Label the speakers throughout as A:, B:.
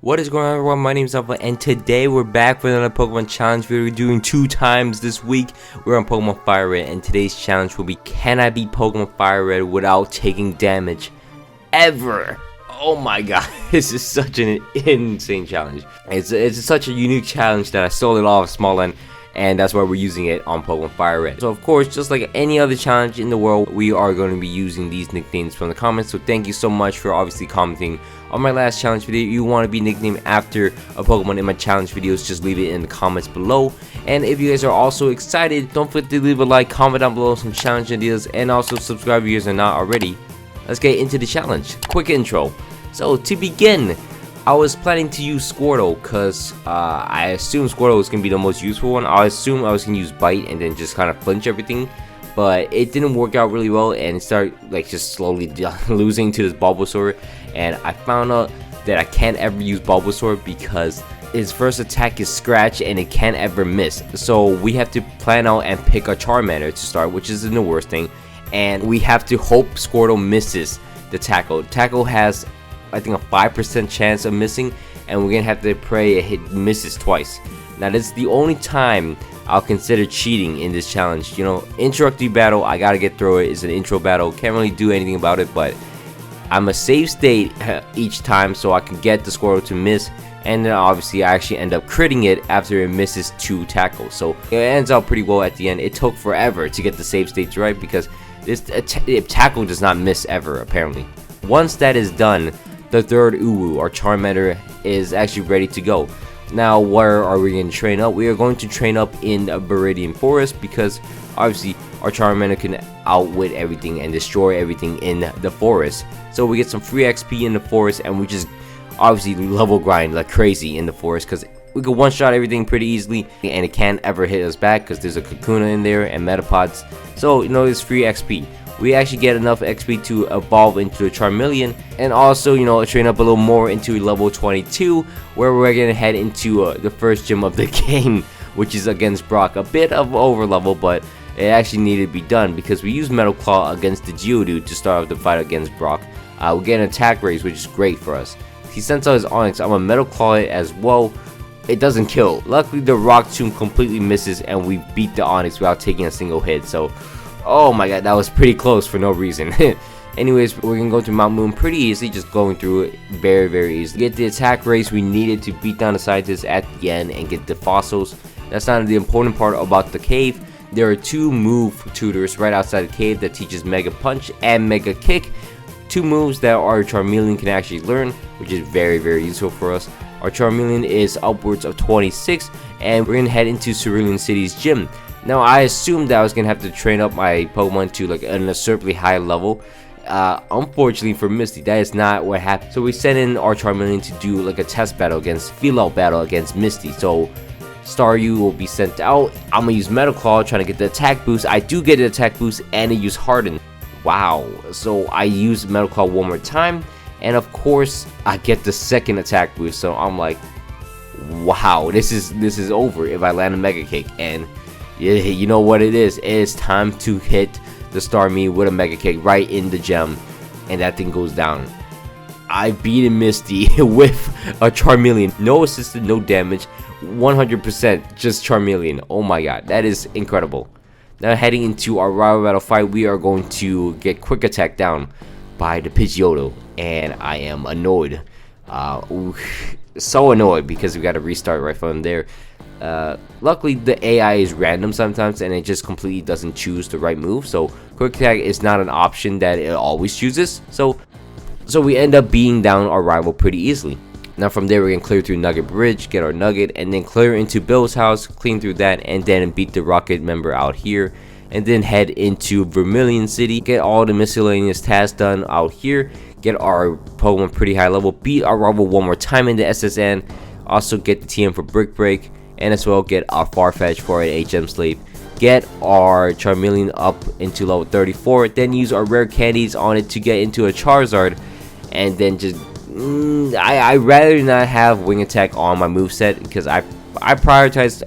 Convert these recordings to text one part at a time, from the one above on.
A: What is going on, everyone? My name is Alpha, and today we're back with another Pokemon challenge video. We're doing 2 times this week. We're on Pokemon FIRERED, and today's challenge will be, can I beat Pokemon FIRERED without taking damage ever? Oh my god, this is such an insane challenge. It's such a unique challenge that I stole it off Small and that's why we're using it on Pokemon FIRERED. So of course, just like any other challenge in the world, we are going to be using these nicknames from the comments. So thank you so much for obviously commenting on my last challenge video. If you want to be nicknamed after a Pokemon in my challenge videos, just leave it in the comments below. And if you guys are also excited, don't forget to leave a like, comment down below some challenge ideas, and also subscribe if you guys are not already. Let's get into the challenge. Quick intro. So to begin, I was planning to use Squirtle because I assumed Squirtle was going to be the most useful one. I assumed I was going to use Bite and then just kind of flinch everything. But it didn't work out really well, and it started like just slowly losing to this Bulbasaur. And I found out that I can't ever use Bulbasaur because his first attack is Scratch and it can't ever miss. So we have to plan out and pick a Charmander to start, which isn't the worst thing. And we have to hope Squirtle misses the tackle. Tackle has, I think, a 5% chance of missing, and we're gonna have to pray it misses twice. Now this is the only time I'll consider cheating in this challenge. You know, introductory battle, I gotta get through it. It's an intro battle, can't really do anything about it, but I'm a save state each time so I can get the Squirtle to miss, and then obviously I actually end up critting it after it misses 2 tackles. So it ends out pretty well at the end. It took forever to get the save states right because this tackle does not miss ever, apparently. Once that is done, the third Uwu, our Charmander, is actually ready to go. Now, where are we going to train up? We are going to train up in a Viridian Forest because obviously our Charmander can outwit everything and destroy everything in the forest. So we get some free XP in the forest, and we just obviously level grind like crazy in the forest because we can one-shot everything pretty easily, and it can't ever hit us back because there's a Kakuna in there and Metapods. So, you know, it's free XP. We actually get enough XP to evolve into a Charmeleon, and also, you know, train up a little more into level 22, where we're gonna head into the first gym of the game, which is against Brock. A bit of over level, but it actually needed to be done because we use Metal Claw against the Geodude to start off the fight against Brock. We get an attack raise, which is great for us. He sends out his Onix. I'm a Metal Claw it as well. It doesn't kill. Luckily, the Rock Tomb completely misses, and we beat the Onix without taking a single hit. So, oh my god, that was pretty close for no reason. Anyways, we're gonna go to Mount Moon pretty easily, just going through it very easily. Get the attack race we needed to beat down the scientists at the end and get the fossils. That's not the important part about the cave. There are 2 move tutors right outside the cave that teaches Mega Punch and Mega Kick. 2 moves that our Charmeleon can actually learn, which is very useful for us. Our Charmeleon is upwards of 26, and we're gonna head into Cerulean City's gym. Now, I assumed that I was going to have to train up my Pokemon to like an absurdly high level. Unfortunately for Misty, that is not what happened. So we sent in our Charmeleon to do like a test battle against Misty. So Staryu will be sent out. I'm going to use Metal Claw trying to get the attack boost. I do get the attack boost, and I use Harden. Wow. So I use Metal Claw one more time, and of course I get the second attack boost. So I'm like, wow, this is over if I land a Mega Kick. And yeah, you know what it is. It is time to hit the Starmie with a Mega Kick right in the gem, and that thing goes down. I beat Misty with a Charmeleon. No assisted, no damage, 100% just Charmeleon. Oh my god, that is incredible. Now heading into our rival battle fight, we are going to get quick attack down by the Pidgeotto, and I am annoyed. So annoyed because we got to restart right from there. Luckily the AI is random sometimes, and it just completely doesn't choose the right move, so quick attack is not an option that it always chooses. So we end up beating down our rival pretty easily. Now from there we can clear through Nugget Bridge, get our Nugget, and then clear into Bill's house, clean through that, and then beat the Rocket member out here, and then head into Vermilion City, get all the miscellaneous tasks done out here, get our Pokemon pretty high level, beat our rival one more time in the SSN, also get the TM for Brick Break, and as well get our Farfetch for an HM Slave, get our Charmeleon up into level 34, then use our rare candies on it to get into a Charizard, and then just I rather not have Wing Attack on my moveset because I prioritized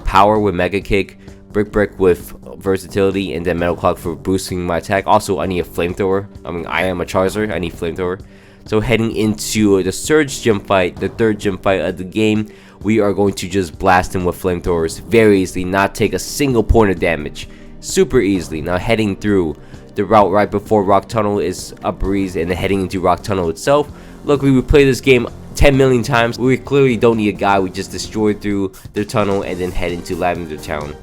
A: power with Mega Kick, Brick Break with versatility, and then Metal Clock for boosting my attack. Also, I need a Flamethrower. I mean, I am a Charizard, I need Flamethrower. So heading into the Surge gym fight, the third gym fight of the game, we are going to just blast him with flamethrowers very easily, not take a single point of damage, super easily. Now heading through the route right before Rock Tunnel is a breeze, and then heading into Rock Tunnel itself. Luckily, we played this game 10 million times. We clearly don't need a guy. We just destroy through the tunnel and then head into Lavender Town.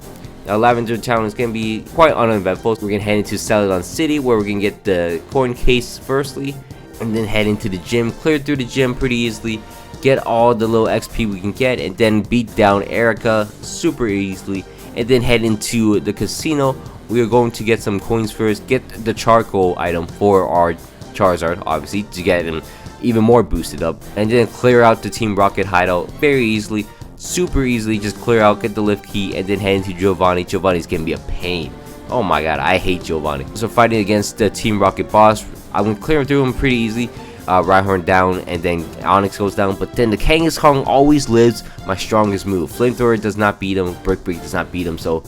A: Now Lavender Town is going to be quite uneventful. We're going to head into Celadon City, where we're going to get the coin case firstly, and then head into the gym, clear through the gym pretty easily, get all the little XP we can get, and then beat down Erica super easily, and then head into the casino. We are going to get some coins first, get the charcoal item for our Charizard, obviously, to get him even more boosted up, and then clear out the Team Rocket hideout very easily, super easily. Just clear out, get the lift key, and then head into Giovanni. Giovanni's gonna be a pain. Oh my god, I hate Giovanni. So fighting against the Team Rocket boss, I'm gonna clear through him pretty easily. Rhyhorn down, and then Onyx goes down, but then the Kangaskhan always lives. My strongest move, Flamethrower, does not beat him, Brick Break does not beat him, so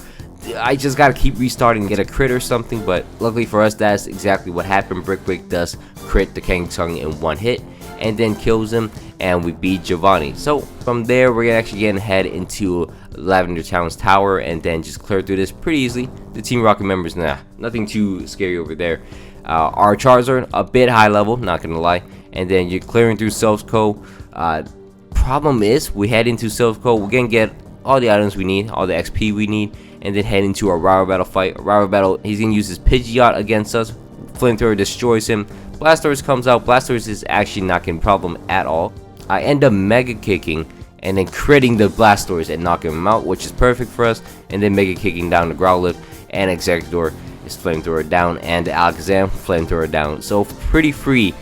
A: I just gotta keep restarting and get a crit or something. But luckily for us, that's exactly what happened. Brick Break does crit the Kangaskhan in one hit and then kills him, and we beat Giovanni. So from there, we're actually gonna head into Lavender Town's tower and then just clear through this pretty easily. The Team Rocket members, nothing too scary over there. Our Charizard, a bit high level, not gonna lie, and then you're clearing through Selfco. Problem is, we head into Selfco, we're gonna get all the items we need, all the XP we need, and then head into a rival battle fight. Rival battle, he's gonna use his Pidgeot against us. Flamethrower destroys him. Blastoise comes out. Blastoise is actually not gonna problem at all. I end up Mega Kicking and then critting the Blastoise and knocking him out, which is perfect for us. And then Mega Kicking down the Growlithe, and Exeggutor is Flamethrower down, and the Alakazam Flamethrower down. So pretty free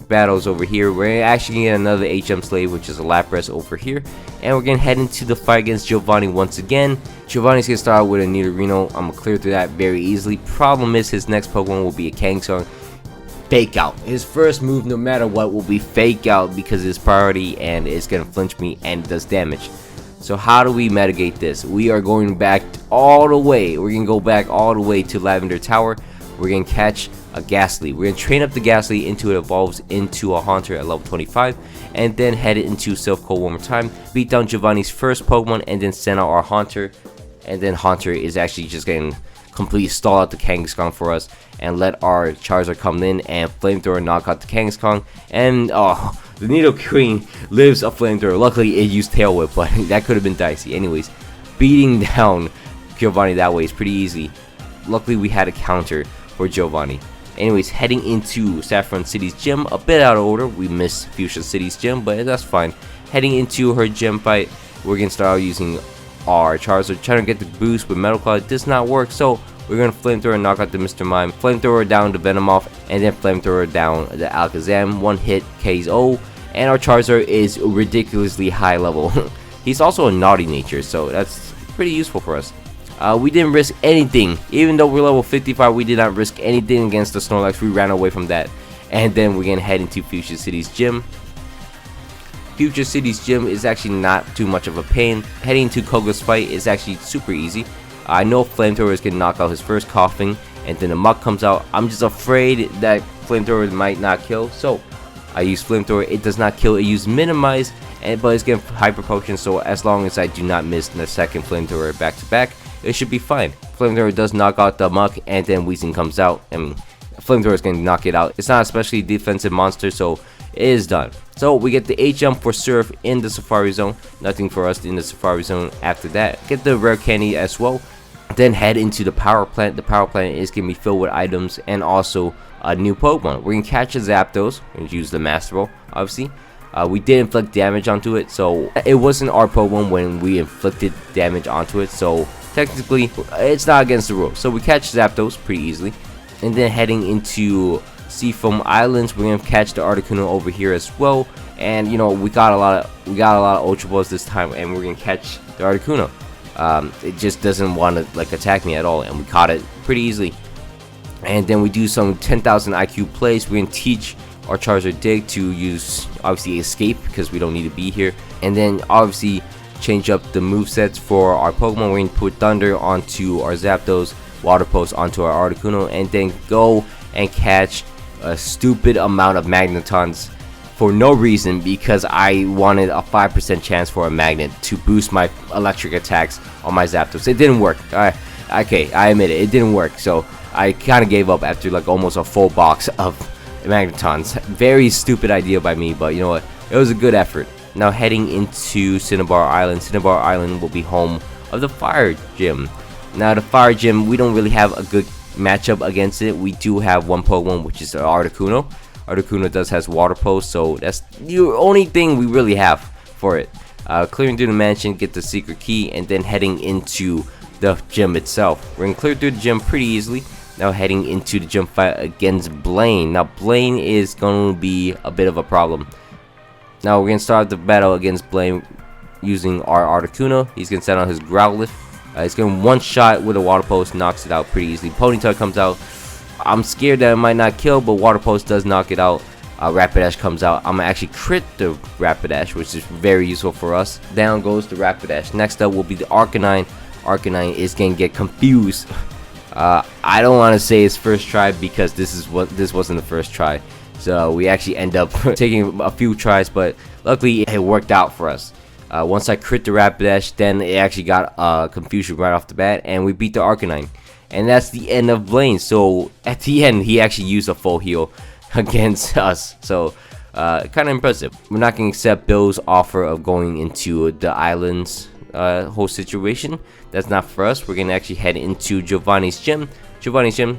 A: battles over here. We're actually getting another HM Slave, which is a Lapras over here, and we're gonna head into the fight against Giovanni once again. Giovanni's gonna start out with a Nidorino. I'm gonna clear through that very easily. Problem is, his next Pokemon will be a Kangaskhan. Fake Out. His first move, no matter what, will be Fake Out because it's priority and it's gonna flinch me and it does damage. So how do we mitigate this? We are going back all the way. We're gonna go back all the way to Lavender Tower. We're gonna catch a Ghastly. We're gonna train up the Ghastly until it evolves into a Haunter at level 25, and then head into Selfco one more time, beat down Giovanni's first Pokemon, and then send out our Haunter. And then Haunter is actually just gonna completely stall out the Kangaskhan for us and let our Charizard come in and Flamethrower knock out the Kangaskhan. And the Nidoqueen lives a Flamethrower. Luckily it used Tail Whip, but that could have been dicey. Anyways, beating down Giovanni that way is pretty easy. Luckily we had a counter for Giovanni. Anyways, heading into Saffron City's gym, a bit out of order. We missed Fuchsia City's gym, but that's fine. Heading into her gym fight, we're gonna start out using our Charizard, trying to get the boost with Metal Claw. It does not work, so we're gonna Flamethrower and knock out the Mr. Mime, Flamethrower down the Venomoth, and then Flamethrower down the Alakazam. One hit KO, and our Charizard is ridiculously high level. He's also a naughty nature, so that's pretty useful for us. We didn't risk anything. Even though we're level 55, we did not risk anything against the Snorlax. We ran away from that. And then we're gonna head into Fuchsia City's gym. Fuchsia City's gym is actually not too much of a pain. Heading to Koga's fight is actually super easy. I know Flamethrower is gonna knock out his first Coughing, and then the Muck comes out. I'm just afraid that Flamethrower might not kill, so I use Flamethrower. It does not kill. It uses Minimize, but it's getting Hyper Potion, so as long as I do not miss the second Flamethrower back to back, it should be fine. Flamethrower does knock out the Muck, and then Weezing comes out, and Flamethrower is going to knock it out. It's not especially defensive monster, so it is done. So we get the HM for Surf in the Safari Zone. Nothing for us in the Safari Zone after that. Get the rare candy as well. Then head into the Power Plant. The Power Plant is going to be filled with items and also a new Pokemon. We're going to catch a Zapdos. We're going to use the Master Ball, obviously. We did inflict damage onto it, so it wasn't our Pokemon when we inflicted damage onto it, so technically it's not against the rules. So we catch Zapdos pretty easily, and then heading into Seafoam Islands, we're gonna catch the Articuno over here as well. And you know, we got a lot of Ultra Balls this time, and we're gonna catch the Articuno. It just doesn't want to like attack me at all, and we caught it pretty easily. And then we do some 10,000 IQ plays. We're gonna teach our Charizard Dig to use obviously Escape because we don't need to be here, and then obviously change up the movesets for our Pokemon. We're going to put Thunder onto our Zapdos, Water Pulse onto our Articuno, and then go and catch a stupid amount of Magnetons for no reason, because I wanted a 5% chance for a magnet to boost my electric attacks on my Zapdos. It didn't work. Okay, I admit it, it didn't work. So I kind of gave up after like almost a full box of magnetons. Very stupid idea by me, but you know what? It was a good effort. Now heading into Cinnabar Island. Cinnabar Island will be home of the Fire Gym. Now the Fire Gym, we don't really have a good matchup against it. We do have one Pokemon, which is Articuno. Articuno has water pose, so that's the only thing we really have for it. Clearing through the mansion, get the secret key, and then heading into the gym itself. We're gonna clear through the gym pretty easily. Now heading into the gym fight against Blaine. Now Blaine is gonna be a bit of a problem. Now we're gonna start the battle against Blaine using our Articuno. He's gonna send out his Growlithe. He's gonna one shot with a water pose, knocks it out pretty easily. Ponytail comes out. I'm scared that it might not kill, but water pose does knock it out. Rapidash comes out. I'm gonna actually crit the Rapidash, which is very useful for us. Down goes the Rapidash. Next up will be the Arcanine. Arcanine is gonna get confused. I don't want to say it's first try, because this wasn't the first try. So we actually end up taking a few tries, but luckily it worked out for us. Once I crit the Rapidash, then it actually got confusion right off the bat, and we beat the Arcanine. And that's the end of Blaine. So at the end, he actually used a full heal against us. So kind of impressive. We're not going to accept Bill's offer of going into the islands whole situation. That's not for us. We're going to actually head into Giovanni's gym. Giovanni's gym,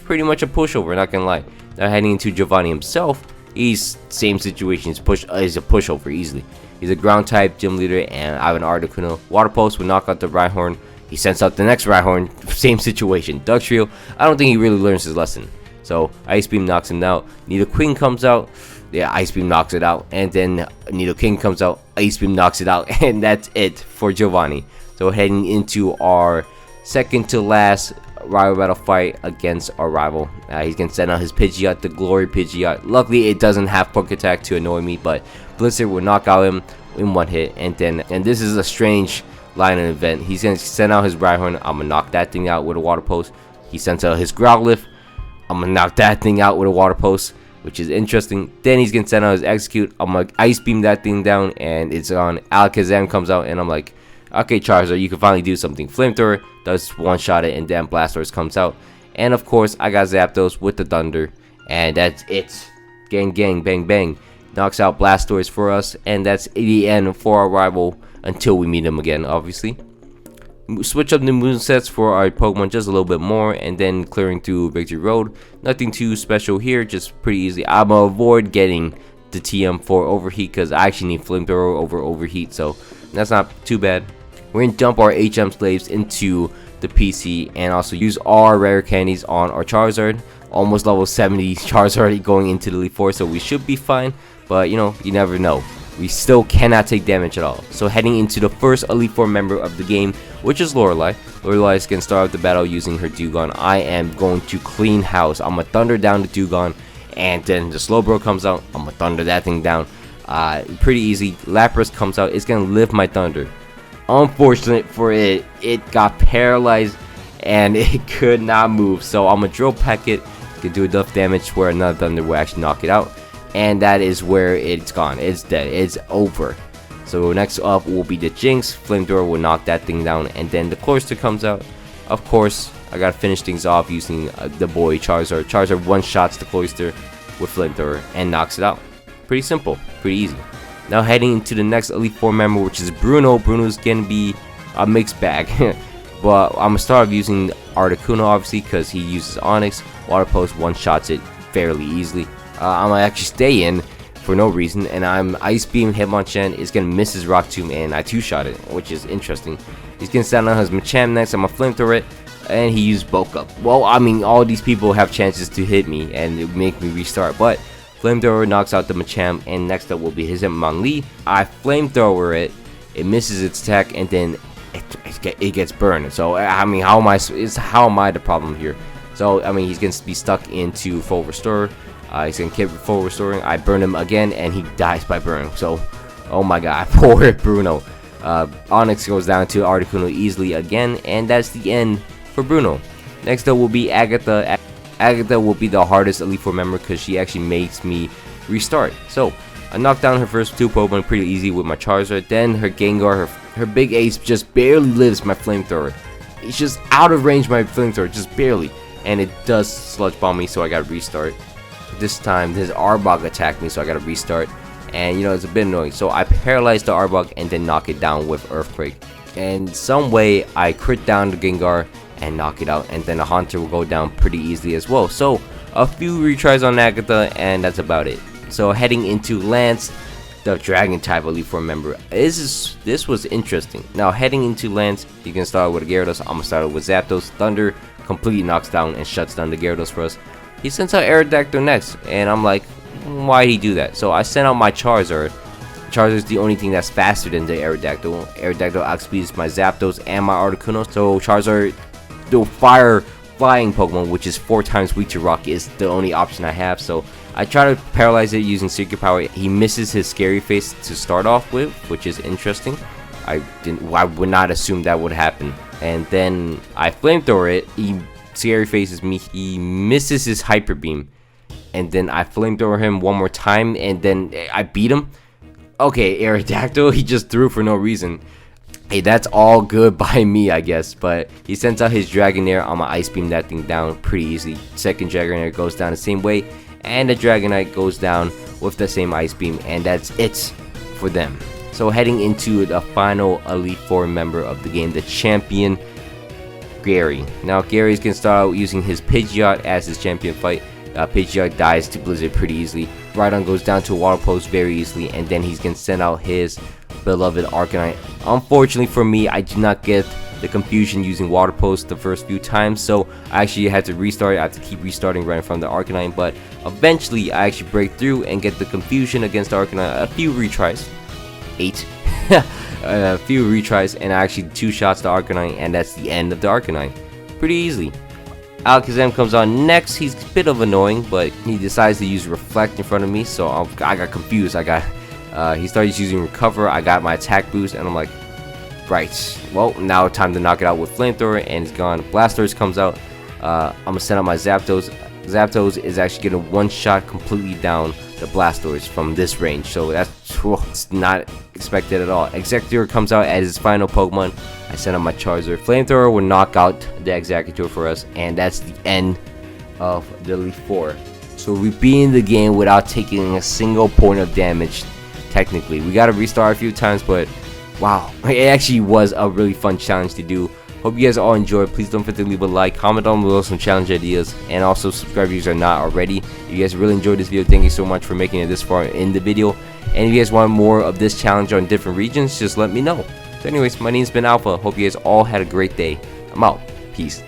A: pretty much a pushover, not going to lie. Now heading into Giovanni himself, he's same situation. He's a pushover easily. He's a ground type gym leader, and I have an Articuno. Water Pulse will knock out the Rhyhorn. He sends out the next Rhyhorn, same situation. Dugtrio, I don't think he really learns his lesson. So Ice Beam knocks him out. Nidoqueen comes out. Yeah, Ice Beam knocks it out. And then Nidoking comes out. Ice Beam knocks it out. And that's it for Giovanni. So heading into our second to last rival battle fight against our rival. He's going to send out his Pidgeot, the Glory Pidgeot. Luckily, it doesn't have Poke Attack to annoy me, but Blizzard will knock out him in one hit. And this is a strange line of event. He's going to send out his Rhyhorn. I'm going to knock that thing out with a water pulse. He sends out his Growlithe. I'm going to knock that thing out with a water pulse, which is interesting. Then he's going to send out his Execute. I'm going to Ice Beam that thing down, and it's on. Alakazam comes out, and I'm like, okay, Charizard, you can finally do something. Flamethrower does one-shot it, and then Blastoise comes out. And of course, I got Zapdos with the Thunder, and that's it. Gang, gang, bang, bang. Knocks out Blastoise for us, and that's the end for our rival until we meet him again, obviously. Switch up the movesets for our Pokemon just a little bit more, and then clearing through Victory Road. Nothing too special here, just pretty easy. I'm gonna avoid getting the TM for Overheat, because I actually need Flamethrower over Overheat, so that's not too bad. We're gonna dump our HM slaves into the PC and also use our rare candies on our Charizard. Almost level 70 Charizard going into the Elite Four, so we should be fine. But you know, you never know. We still cannot take damage at all. So heading into the first Elite Four member of the game, which is Lorelei. Lorelei is gonna start off the battle using her Dewgong. I am going to clean house. I'm gonna thunder down the Dewgong, and then the Slowbro comes out. I'm gonna thunder that thing down. Pretty easy. Lapras comes out. It's gonna lift my thunder. Unfortunate for it, it got paralyzed and it could not move. So I'm gonna drill peck it. Can do enough damage where another thunder will actually knock it out, and that is where it's gone. It's dead. It's over. So next up will be the Jinx. Flamethrower will knock that thing down, and then the Cloyster comes out. Of course, I gotta finish things off using the boy Charizard. Charizard one shots the Cloyster with Flamethrower and knocks it out. Pretty simple, pretty easy. Now heading into the next Elite Four member, which is Bruno. Bruno's gonna be a mixed bag. But I'm gonna start using Articuno, obviously, because he uses Onyx. Water Pulse one-shots it fairly easily. I'm gonna actually stay in for no reason, and I'm Ice Beam Hitmonchan. Is gonna miss his Rock Tomb, and I two-shot it, which is interesting. He's gonna send out his Machamp next. I'm gonna Flamethrower it, and he used Bulk Up. Well, I mean, all these people have chances to hit me and make me restart, but Flamethrower knocks out the Machamp, and next up will be his Hitmonlee. I Flamethrower it, it misses its attack, and then it gets burned. So I mean, how am I the problem here? So I mean, he's gonna be stuck into full restore. He's gonna keep full restoring. I burn him again, and he dies by burn. So, oh my god, poor Bruno. Onyx goes down to Articuno easily again, and that's the end for Bruno. Next up will be Agatha. Agatha will be the hardest Elite Four member because she actually makes me restart. So I knocked down her first 2 Pokemon pretty easy with my Charizard. Then her Gengar, her big ace just barely lives my flamethrower. It's just out of range my flamethrower, just barely. And it does sludge bomb me, so I gotta restart. This time his Arbok attacked me, so I gotta restart. And you know, it's a bit annoying. So I paralyzed the Arbok and then knock it down with Earthquake. And some way I crit down the Gengar and knock it out, and then the Haunter will go down pretty easily as well. So a few retries on Agatha, and that's about it. So heading into Lance, the Dragon type Elite Four member. This was interesting. Now heading into Lance, you can start with a Gyarados. I'm gonna start with Zapdos. Thunder completely knocks down and shuts down the Gyarados for us. He sends out Aerodactyl next, and I'm like, why'd he do that? So I sent out my Charizard. Charizard is the only thing that's faster than the Aerodactyl. Aerodactyl outspeeds my Zapdos and my Articuno. So Charizard, the flying Pokemon, which is 4 times weak to Rock, is the only option I have. So I try to paralyze it using Secret Power. He misses his Scary Face to start off with, which is interesting. I would not assume that would happen. And then I Flamethrower it. He Scary Faces me. He misses his Hyper Beam. And then I Flamethrower him one more time, and then I beat him. Okay, Aerodactyl, he just threw for no reason. Hey, that's all good by me, I guess. But he sends out his Dragonair. I'm gonna Ice Beam that thing down pretty easily. Second Dragonair goes down the same way, and the Dragonite goes down with the same Ice Beam, and that's it for them. So heading into the final Elite Four member of the game, the champion, Gary. Now Gary's gonna start out using his Pidgeot as his champion fight. Pidgeot dies to Blizzard pretty easily. Rhydon goes down to Water Pulse very easily, and then he's gonna send out his beloved Arcanine. Unfortunately for me, I do not get the confusion using Water Pulse the first few times, so I actually had to restart. I have to keep restarting right from the Arcanine, but eventually I actually break through and get the confusion against the Arcanine. A few retries, 8. A few retries, and I actually 2 shots the Arcanine, and that's the end of the Arcanine. Pretty easily. Alakazam comes on next. He's a bit of annoying, but he decides to use Reflect in front of me, so I got confused. He started using Recover. I got my attack boost, and I'm like, right, well, now time to knock it out with Flamethrower, and he's gone. Blastoise comes out. I'm gonna send out my Zapdos. Zapdos is actually gonna one-shot completely down the Blastoise from this range, so that's not expected at all. Executor comes out as his final Pokemon. I send out my Charizard. Flamethrower will knock out the Executor for us, and that's the end of the Elite Four. So we beat in the game without taking a single point of damage. Technically, we got to restart a few times, but wow, it actually was a really fun challenge to do. Hope you guys all enjoyed. Please don't forget to leave a like, comment down below some challenge ideas, and also subscribe if you guys are not already. If you guys really enjoyed this video, thank you so much for making it this far in the video. And if you guys want more of this challenge on different regions, just let me know. So anyways, my name's been Alpha. Hope you guys all had a great day. I'm out. Peace.